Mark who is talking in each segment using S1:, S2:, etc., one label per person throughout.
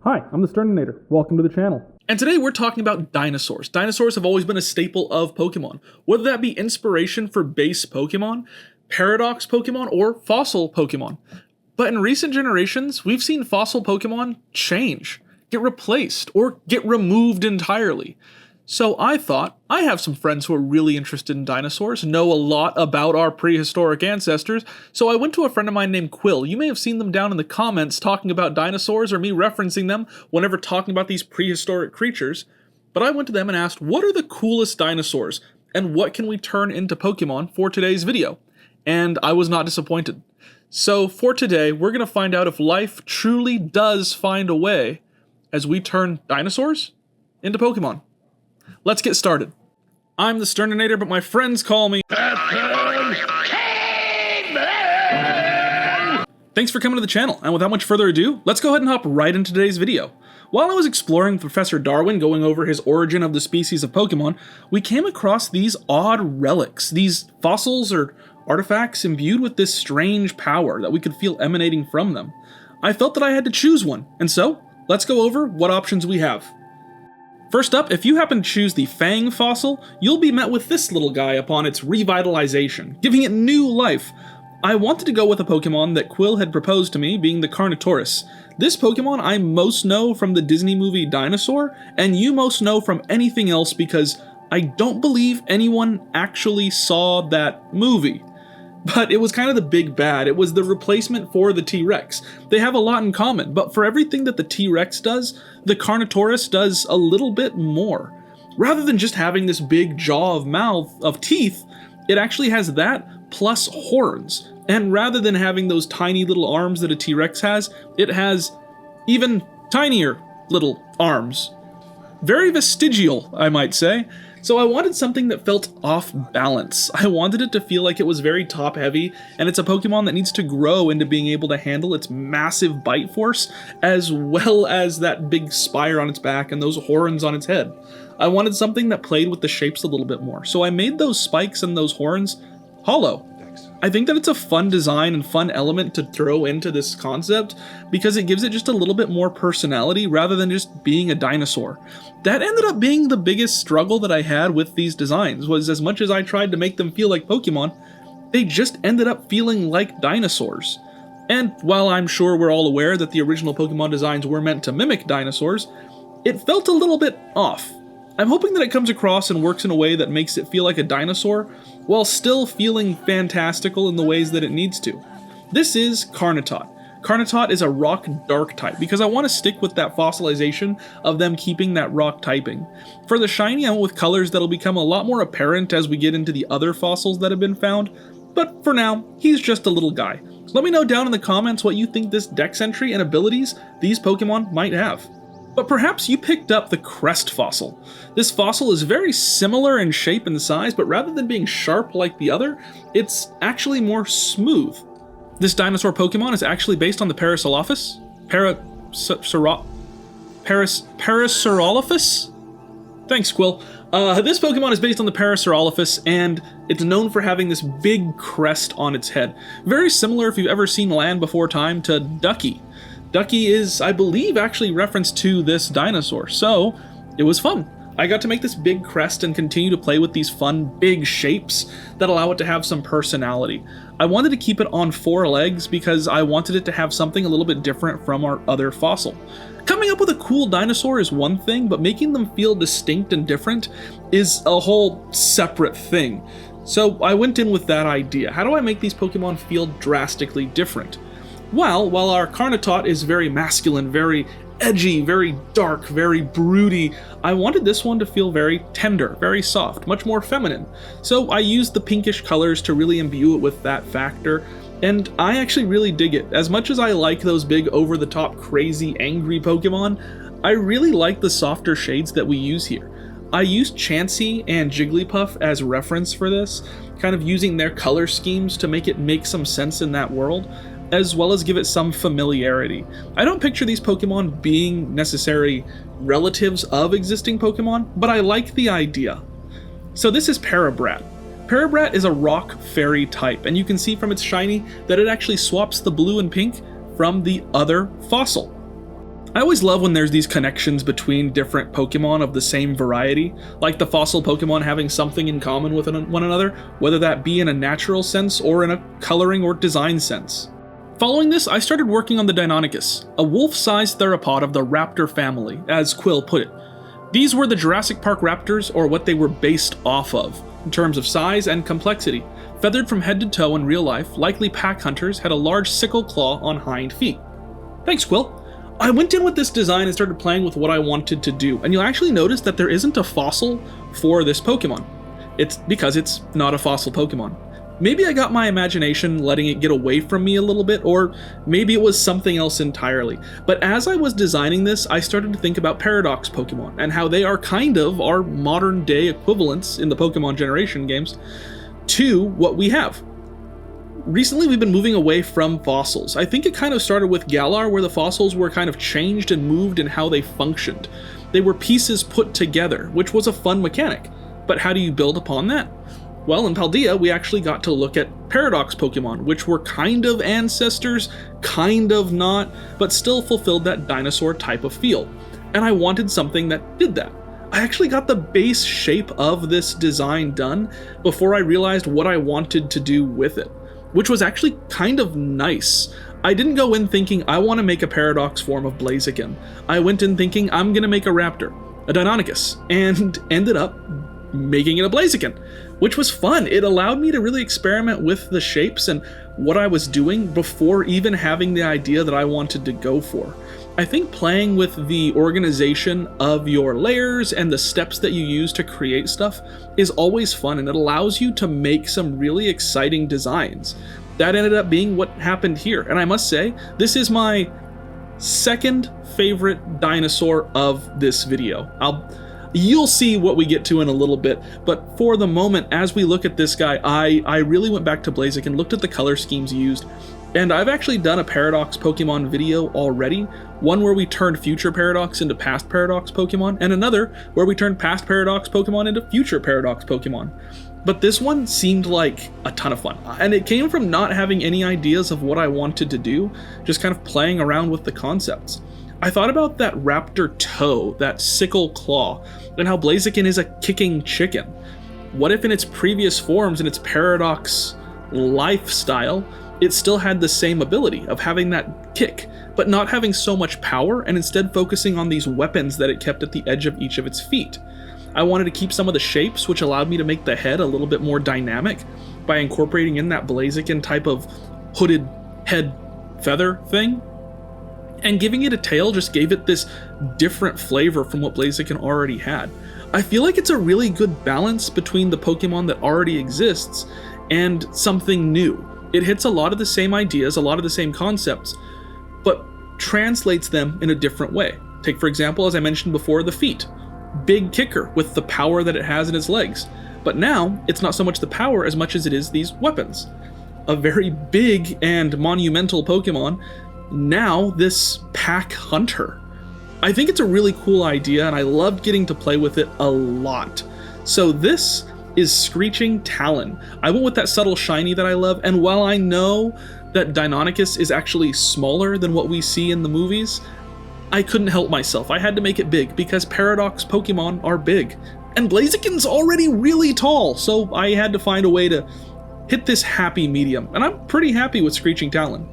S1: Hi, I'm the Thesterninator. Welcome to the channel.
S2: And today we're talking about dinosaurs. Dinosaurs have always been a staple of Pokemon, whether that be inspiration for base Pokemon, paradox Pokemon, or fossil Pokemon. But in recent generations, we've seen fossil Pokemon change, get replaced, or get removed entirely. So I thought, I have some friends who are really interested in dinosaurs, know a lot about our prehistoric ancestors, so I went to a friend of mine named Quill. You may have seen them down in the comments talking about dinosaurs or me referencing them whenever talking about these prehistoric creatures. But I went to them and asked, what are the coolest dinosaurs, and what can we turn into Pokemon for today's video? And I was not disappointed. So for today, we're going to find out if life truly does find a way as we turn dinosaurs into Pokemon. Let's get started. I'm the Thesterninator, but my friends call me Thanks for coming to the channel, and without much further ado, let's go ahead and hop right into today's video. While I was exploring with Professor Darwin, going over his origin of the species of Pokemon, we came across these odd relics, these fossils or artifacts imbued with this strange power that we could feel emanating from them. I felt that I had to choose one, and so, let's go over what options we have. First up, if you happen to choose the Fang fossil, you'll be met with this little guy upon its revitalization, giving it new life. I wanted to go with a Pokemon that Quill had proposed to me, being the Carnotaurus. This Pokemon I most know from the Disney movie Dinosaur, and you most know from anything else because I don't believe anyone actually saw that movie. But it was kind of the big bad. It was the replacement for the T-Rex. They have a lot in common, but for everything that the T-Rex does, the Carnotaurus does a little bit more. Rather than just having this big jaw of teeth, it actually has that plus horns. And rather than having those tiny little arms that a T-Rex has, it has even tinier little arms. Very vestigial, I might say. So I wanted something that felt off balance. I wanted it to feel like it was very top heavy, and it's a Pokemon that needs to grow into being able to handle its massive bite force, as well as that big spire on its back and those horns on its head. I wanted something that played with the shapes a little bit more, so I made those spikes and those horns hollow. I think that it's a fun design and fun element to throw into this concept because it gives it just a little bit more personality rather than just being a dinosaur. That ended up being the biggest struggle that I had with these designs, was as much as I tried to make them feel like Pokemon, they just ended up feeling like dinosaurs. And while I'm sure we're all aware that the original Pokemon designs were meant to mimic dinosaurs, it felt a little bit off. I'm hoping that it comes across and works in a way that makes it feel like a dinosaur, while still feeling fantastical in the ways that it needs to. This is Carnotot. Carnotot is a rock dark type, because I want to stick with that fossilization of them keeping that rock typing. For the shiny, I went with colors that'll become a lot more apparent as we get into the other fossils that have been found, but for now, he's just a little guy. Let me know down in the comments what you think this dex entry and abilities these Pokemon might have. But perhaps you picked up the Crest fossil. This fossil is very similar in shape and size, but rather than being sharp like the other, it's actually more smooth. This dinosaur Pokemon is actually based on the Parasaurolophus? Parasaurolophus? Thanks, Quill. This Pokemon is based on the Parasaurolophus, and it's known for having this big crest on its head. Very similar, if you've ever seen Land Before Time, to Ducky. Ducky is, I believe, actually referenced to this dinosaur, so it was fun. I got to make this big crest and continue to play with these fun, big shapes that allow it to have some personality. I wanted to keep it on 4 legs because I wanted it to have something a little bit different from our other fossil. Coming up with a cool dinosaur is one thing, but making them feel distinct and different is a whole separate thing. So I went in with that idea. How do I make these Pokemon feel drastically different? Well, while our Carnotot is very masculine, very edgy, very dark, very broody, I wanted this one to feel very tender, very soft, much more feminine. So I used the pinkish colors to really imbue it with that factor, and I actually really dig it. As much as I like those big over-the-top crazy angry Pokemon, I really like the softer shades that we use here. I used Chansey and Jigglypuff as reference for this, kind of using their color schemes to make it make some sense in that world, as well as give it some familiarity. I don't picture these Pokemon being necessary relatives of existing Pokemon, but I like the idea. So this is Parabrat. Parabrat is a rock fairy type, and you can see from its shiny that it actually swaps the blue and pink from the other fossil. I always love when there's these connections between different Pokemon of the same variety, like the fossil Pokemon having something in common with one another, whether that be in a natural sense or in a coloring or design sense. Following this, I started working on the Deinonychus, a wolf-sized theropod of the raptor family, as Quill put it. These were the Jurassic Park raptors, or what they were based off of, in terms of size and complexity. Feathered from head to toe in real life, likely pack hunters had a large sickle claw on hind feet. Thanks, Quill. I went in with this design and started playing with what I wanted to do, and you'll actually notice that there isn't a fossil for this Pokemon. It's because it's not a fossil Pokemon. Maybe I got my imagination letting it get away from me a little bit, or maybe it was something else entirely. But as I was designing this, I started to think about Paradox Pokemon, and how they are kind of our modern day equivalents in the Pokemon generation games to what we have. Recently, we've been moving away from fossils. I think it kind of started with Galar, where the fossils were kind of changed and moved in how they functioned. They were pieces put together, which was a fun mechanic. But how do you build upon that? Well, in Paldea, we actually got to look at Paradox Pokemon, which were kind of ancestors, kind of not, but still fulfilled that dinosaur type of feel. And I wanted something that did that. I actually got the base shape of this design done before I realized what I wanted to do with it, which was actually kind of nice. I didn't go in thinking I want to make a Paradox form of Blaziken. I went in thinking I'm going to make a raptor, a Deinonychus, and ended up making it a Blaziken, which was fun. It allowed me to really experiment with the shapes and what I was doing before even having the idea that I wanted to go for. I think playing with the organization of your layers and the steps that you use to create stuff is always fun, and it allows you to make some really exciting designs. That ended up being what happened here, and I must say, this is my second favorite dinosaur of this video. You'll see what we get to in a little bit, but for the moment, as we look at this guy, I really went back to Blaziken, looked at the color schemes used, and I've actually done a Paradox Pokemon video already, one where we turned future Paradox into past Paradox Pokemon, and another where we turned past Paradox Pokemon into future Paradox Pokemon. But this one seemed like a ton of fun, and it came from not having any ideas of what I wanted to do, just kind of playing around with the concepts. I thought about that raptor toe, that sickle claw, and how Blaziken is a kicking chicken. What if in its previous forms, in its Paradox lifestyle, it still had the same ability of having that kick, but not having so much power, and instead focusing on these weapons that it kept at the edge of each of its feet. I wanted to keep some of the shapes, which allowed me to make the head a little bit more dynamic by incorporating in that Blaziken type of hooded head feather thing. And giving it a tail just gave it this different flavor from what Blaziken already had. I feel like it's a really good balance between the Pokemon that already exists and something new. It hits a lot of the same ideas, a lot of the same concepts, but translates them in a different way. Take, for example, as I mentioned before, the feet. Big kicker with the power that it has in its legs. But now, it's not so much the power as much as it is these weapons. A very big and monumental Pokemon, now this pack hunter. I think it's a really cool idea, and I loved getting to play with it a lot. So this is Screeching Talon. I went with that subtle shiny that I love, and while I know that Deinonychus is actually smaller than what we see in the movies, I couldn't help myself. I had to make it big because Paradox Pokemon are big. And Blaziken's already really tall, so I had to find a way to hit this happy medium, and I'm pretty happy with Screeching Talon.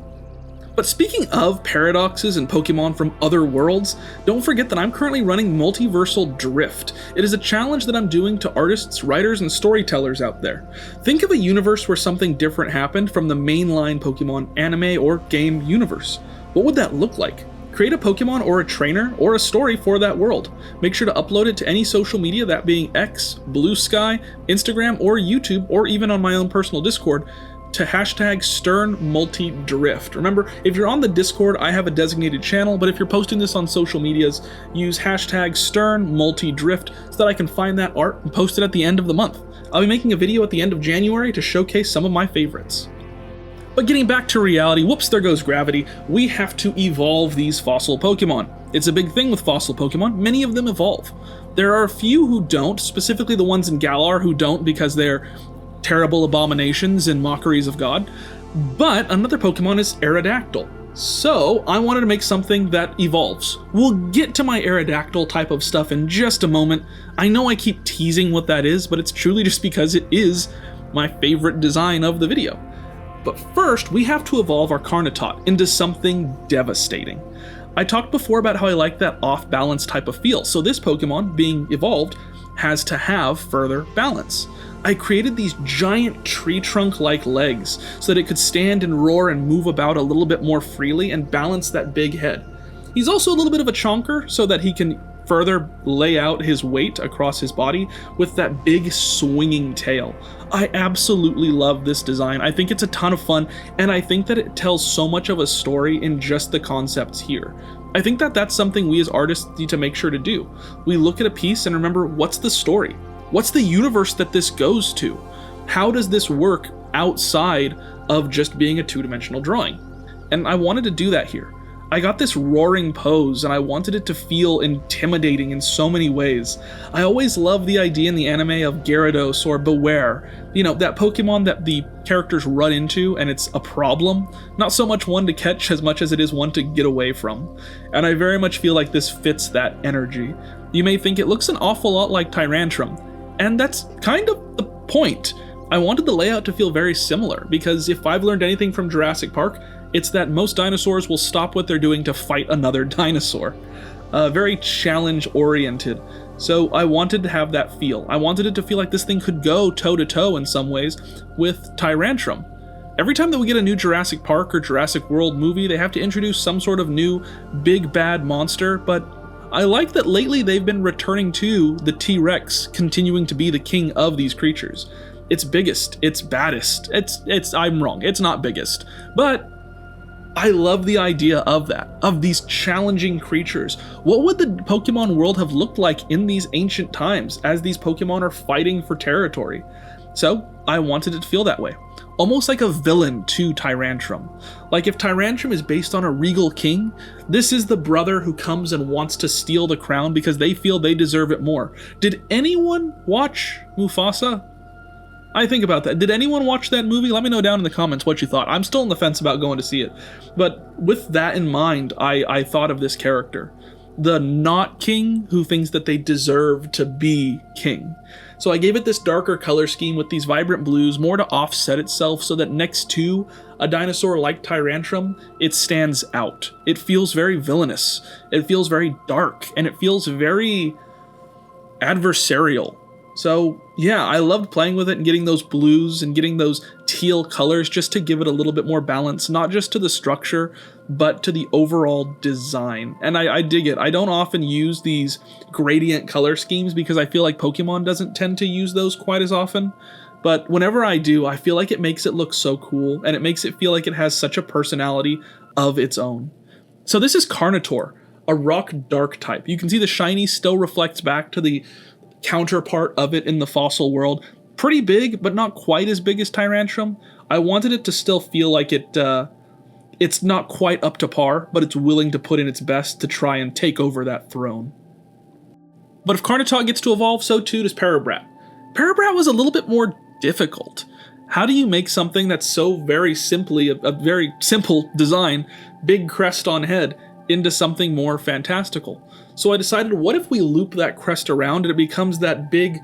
S2: But speaking of paradoxes and Pokemon from other worlds, don't forget that I'm currently running Multiversal Drift. It is a challenge that I'm doing to artists, writers, and storytellers out there. Think of a universe where something different happened from the mainline Pokemon anime or game universe. What would that look like? Create a Pokemon or a trainer or a story for that world. Make sure to upload it to any social media, that being X, Blue Sky, Instagram, or YouTube, or even on my own personal Discord, to hashtag SternMultiDrift. Remember, if you're on the Discord, I have a designated channel, but if you're posting this on social medias, use hashtag SternMultiDrift so that I can find that art and post it at the end of the month. I'll be making a video at the end of January to showcase some of my favorites. But getting back to reality, whoops, there goes gravity, we have to evolve these fossil Pokemon. It's a big thing with fossil Pokemon, many of them evolve. There are a few who don't, specifically the ones in Galar who don't because they're terrible abominations and mockeries of God. But another Pokemon is Aerodactyl. So I wanted to make something that evolves. We'll get to my Aerodactyl type of stuff in just a moment. I know I keep teasing what that is, but it's truly just because it is my favorite design of the video. But first, we have to evolve our Carnotaut into something devastating. I talked before about how I like that off-balance type of feel, so this Pokemon, being evolved, has to have further balance. I created these giant tree trunk-like legs so that it could stand and roar and move about a little bit more freely and balance that big head. He's also a little bit of a chonker so that he can further lay out his weight across his body with that big swinging tail. I absolutely love this design. I think it's a ton of fun, and I think that it tells so much of a story in just the concepts here. I think that that's something we as artists need to make sure to do. We look at a piece and remember, what's the story? What's the universe that this goes to? How does this work outside of just being a two-dimensional drawing? And I wanted to do that here. I got this roaring pose and I wanted it to feel intimidating in so many ways. I always love the idea in the anime of Gyarados or Beware, you know, that Pokemon that the characters run into and it's a problem, not so much one to catch as much as it is one to get away from. And I very much feel like this fits that energy. You may think it looks an awful lot like Tyrantrum, and that's kind of the point. I wanted the layout to feel very similar, because if I've learned anything from Jurassic Park, it's that most dinosaurs will stop what they're doing to fight another dinosaur. Very challenge-oriented. So I wanted to have that feel. I wanted it to feel like this thing could go toe-to-toe in some ways with Tyrantrum. Every time that we get a new Jurassic Park or Jurassic World movie, they have to introduce some sort of new big bad monster, but I like that lately they've been returning to the T-Rex continuing to be the king of these creatures. It's biggest, it's baddest, I'm wrong, it's not biggest, but I love the idea of that, of these challenging creatures. What would the Pokemon world have looked like in these ancient times as these Pokemon are fighting for territory? So I wanted it to feel that way. Almost like a villain to Tyrantrum. Like if Tyrantrum is based on a regal king, this is the brother who comes and wants to steal the crown because they feel they deserve it more. Did anyone watch Mufasa? I think about that. Did anyone watch that movie? Let me know down in the comments what you thought. I'm still on the fence about going to see it. But with that in mind, I thought of this character. The not king who thinks that they deserve to be king. So I gave it this darker color scheme with these vibrant blues, more to offset itself so that next to a dinosaur like Tyrantrum, it stands out. It feels very villainous. It feels very dark, and it feels very adversarial. So yeah, I loved playing with it and getting those blues and getting those teal colors just to give it a little bit more balance, not just to the structure, but to the overall design. And I dig it. I don't often use these gradient color schemes because I feel like Pokemon doesn't tend to use those quite as often. But whenever I do, I feel like it makes it look so cool, and it makes it feel like it has such a personality of its own. So this is Carnotaur, a rock dark type. You can see the shiny still reflects back to the counterpart of it in the fossil world. Pretty big, but not quite as big as Tyrantrum. I wanted it to still feel like it's not quite up to par, but it's willing to put in its best to try and take over that throne. But if Carnotaut gets to evolve, so too does Parabrat. Parabrat was a little bit more difficult. How do you make something that's so very simply, a very simple design, big crest on head, into something more fantastical? So I decided, what if we loop that crest around and it becomes that big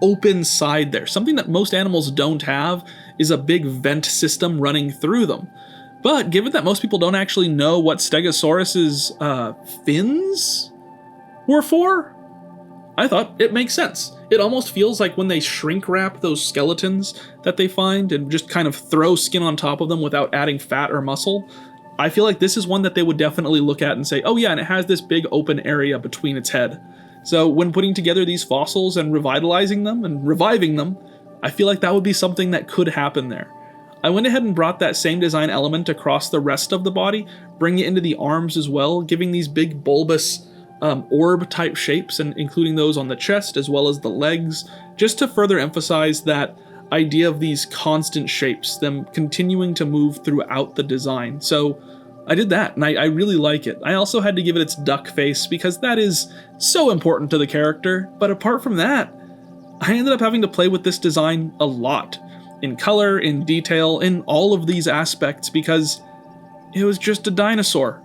S2: open side there? Something that most animals don't have is a big vent system running through them. But given that most people don't actually know what Stegosaurus's fins were for, I thought it makes sense. It almost feels like when they shrink wrap those skeletons that they find and just kind of throw skin on top of them without adding fat or muscle, I feel like this is one that they would definitely look at and say, oh yeah, and it has this big open area between its head. So when putting together these fossils and revitalizing them and reviving them, I feel like that would be something that could happen there. I went ahead and brought that same design element across the rest of the body, bringing it into the arms as well, giving these big bulbous orb type shapes, and including those on the chest as well as the legs, just to further emphasize that idea of these constant shapes, them continuing to move throughout the design. So I did that, and I really like it. I also had to give it its duck face because that is so important to the character, but apart from that, I ended up having to play with this design a lot. In color, in detail, in all of these aspects, because it was just a dinosaur.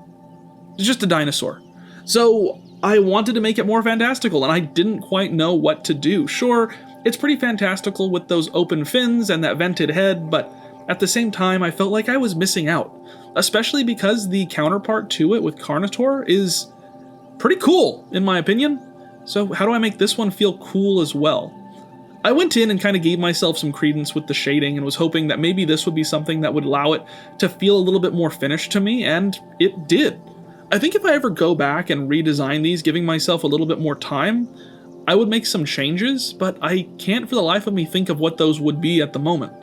S2: It's just a dinosaur. So I wanted to make it more fantastical, and I didn't quite know what to do. Sure, it's pretty fantastical with those open fins and that vented head, but at the same time, I felt like I was missing out, especially because the counterpart to it with Carnotaur is pretty cool, in my opinion. So how do I make this one feel cool as well? I went in and kind of gave myself some credence with the shading and was hoping that maybe this would be something that would allow it to feel a little bit more finished to me, and it did. I think if I ever go back and redesign these, giving myself a little bit more time, I would make some changes, but I can't for the life of me think of what those would be at the moment.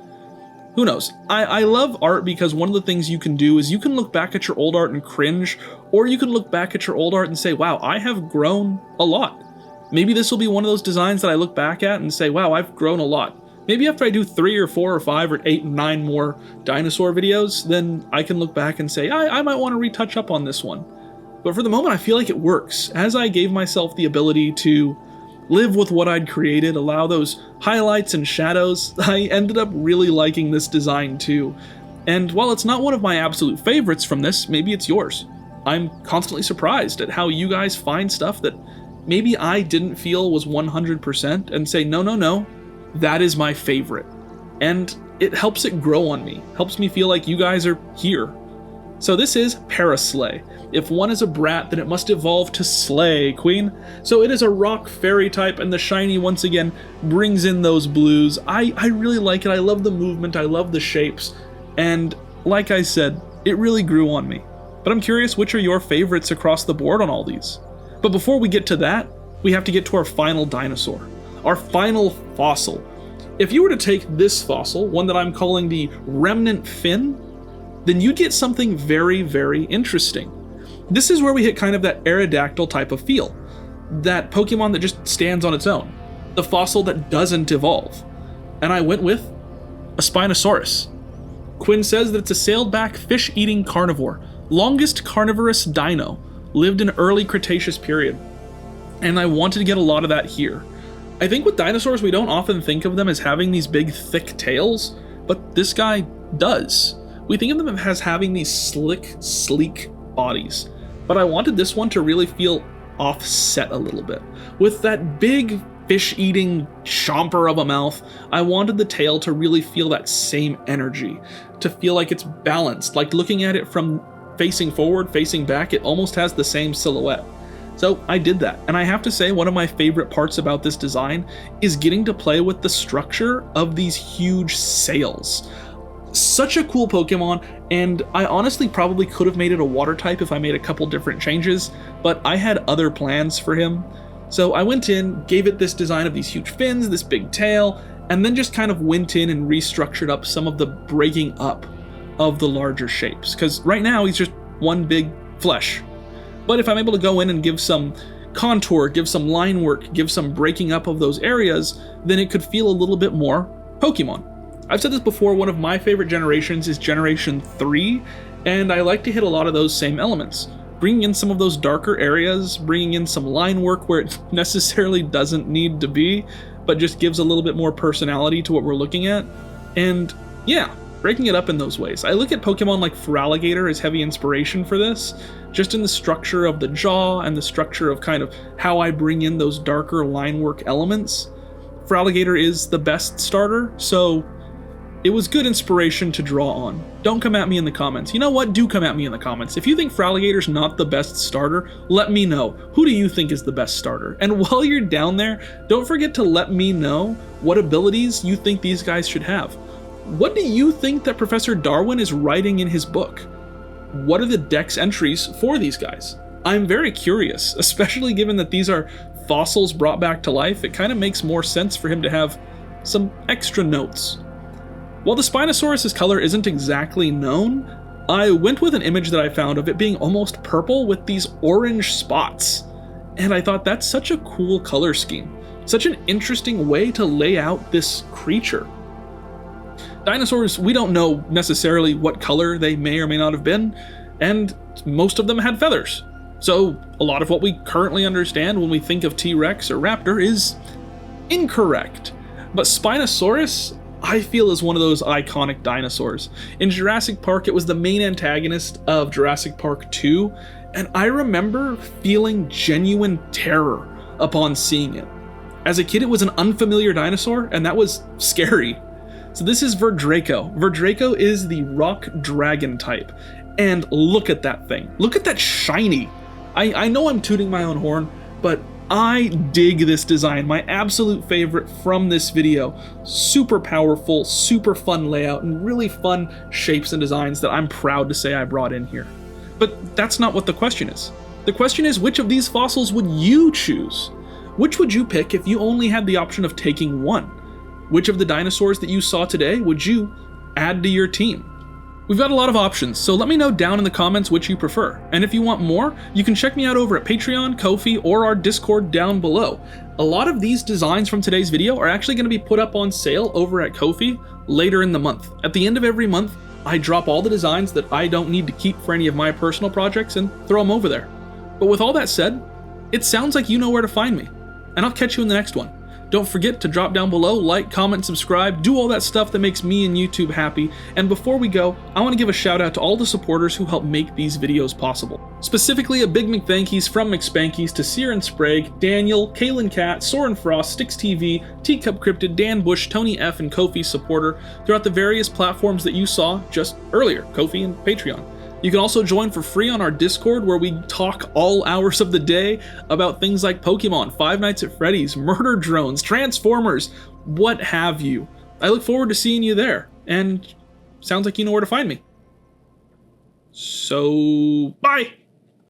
S2: Who knows? I love art because one of the things you can do is you can look back at your old art and cringe, or you can look back at your old art and say, wow, I have grown a lot. Maybe this will be one of those designs that I look back at and say, wow, I've grown a lot. Maybe after I do 3 or 4 or 5 or 8 and 9 more dinosaur videos, then I can look back and say, I might want to retouch up on this one. But for the moment, I feel like it works. As I gave myself the ability to live with what I'd created, allow those highlights and shadows, I ended up really liking this design too. And while it's not one of my absolute favorites from this, maybe it's yours. I'm constantly surprised at how you guys find stuff that maybe I didn't feel was 100% and say, no, that is my favorite. And it helps it grow on me, helps me feel like you guys are here. So this is Paraslay. If one is a brat, then it must evolve to slay, queen. So it is a rock fairy type, and the shiny once again brings in those blues. I really like it. I love the movement. I love the shapes. And like I said, it really grew on me. But I'm curious, which are your favorites across the board on all these? But before we get to that, we have to get to our final dinosaur, our final fossil. If you were to take this fossil, one that I'm calling the remnant fin, then you'd get something very, very interesting. This is where we hit kind of that Aerodactyl type of feel. That Pokemon that just stands on its own. The fossil that doesn't evolve. And I went with a Spinosaurus. Quinn says that it's a sailed-back fish-eating carnivore. Longest carnivorous dino. Lived in early Cretaceous period. And I wanted to get a lot of that here. I think with dinosaurs, we don't often think of them as having these big, thick tails, but this guy does. We think of them as having these slick, sleek bodies. But I wanted this one to really feel offset a little bit. With that big fish-eating chomper of a mouth, I wanted the tail to really feel that same energy, to feel like it's balanced, like looking at it from facing forward, facing back, it almost has the same silhouette. So I did that, and I have to say one of my favorite parts about this design is getting to play with the structure of these huge sails. Such a cool Pokemon, and I honestly probably could have made it a water type if I made a couple different changes, but I had other plans for him. So I went in, gave it this design of these huge fins, this big tail, and then just kind of went in and restructured up some of the breaking up of the larger shapes, because right now he's just one big flesh. But if I'm able to go in and give some contour, give some line work, give some breaking up of those areas, then it could feel a little bit more Pokemon. I've said this before, one of my favorite generations is Generation 3, and I like to hit a lot of those same elements. Bringing in some of those darker areas, bringing in some line work where it necessarily doesn't need to be, but just gives a little bit more personality to what we're looking at. And yeah, breaking it up in those ways. I look at Pokemon like Feraligatr as heavy inspiration for this, just in the structure of the jaw and the structure of kind of how I bring in those darker line work elements. Feraligatr is the best starter, so it was good inspiration to draw on. Don't come at me in the comments. You know what? Do come at me in the comments. If you think Feraligatr's not the best starter, let me know. Who do you think is the best starter? And while you're down there, don't forget to let me know what abilities you think these guys should have. What do you think that Professor Darwin is writing in his book? What are the dex entries for these guys? I'm very curious, especially given that these are fossils brought back to life. It kind of makes more sense for him to have some extra notes. While the Spinosaurus' color isn't exactly known, I went with an image that I found of it being almost purple with these orange spots. And I thought that's such a cool color scheme. Such an interesting way to lay out this creature. Dinosaurs, we don't know necessarily what color they may or may not have been, and most of them had feathers. So a lot of what we currently understand when we think of T-Rex or Raptor is incorrect. But Spinosaurus, I feel is one of those iconic dinosaurs. In Jurassic Park, it was the main antagonist of Jurassic Park 2, and I remember feeling genuine terror upon seeing it. As a kid, it was an unfamiliar dinosaur, and that was scary. So this is Verdraco. Verdraco is the rock dragon type, and look at that thing. Look at that shiny. I know I'm tooting my own horn, but I dig this design, my absolute favorite from this video. Super powerful, super fun layout, and really fun shapes and designs that I'm proud to say I brought in here. But that's not what the question is. The question is, which of these fossils would you choose? Which would you pick if you only had the option of taking one? Which of the dinosaurs that you saw today would you add to your team? We've got a lot of options, so let me know down in the comments which you prefer. And if you want more, you can check me out over at Patreon, Ko-fi, or our Discord down below. A lot of these designs from today's video are actually going to be put up on sale over at Ko-fi later in the month. At the end of every month, I drop all the designs that I don't need to keep for any of my personal projects and throw them over there. But with all that said, it sounds like you know where to find me, and I'll catch you in the next one. Don't forget to drop down below, like, comment, subscribe, do all that stuff that makes me and YouTube happy. And before we go, I want to give a shout out to all the supporters who help make these videos possible. Specifically, a big McThankies from McSpankies to Sear and Sprague, Daniel, Kaylin Cat, Soren Frost, Sticks TV, Teacup Cryptid, Dan Bush, Tony F, and Ko-fi supporter throughout the various platforms that you saw just earlier, Ko-fi and Patreon. You can also join for free on our Discord, where we talk all hours of the day about things like Pokemon, Five Nights at Freddy's, murder drones, Transformers, what have you. I look forward to seeing you there, and sounds like you know where to find me. So, bye!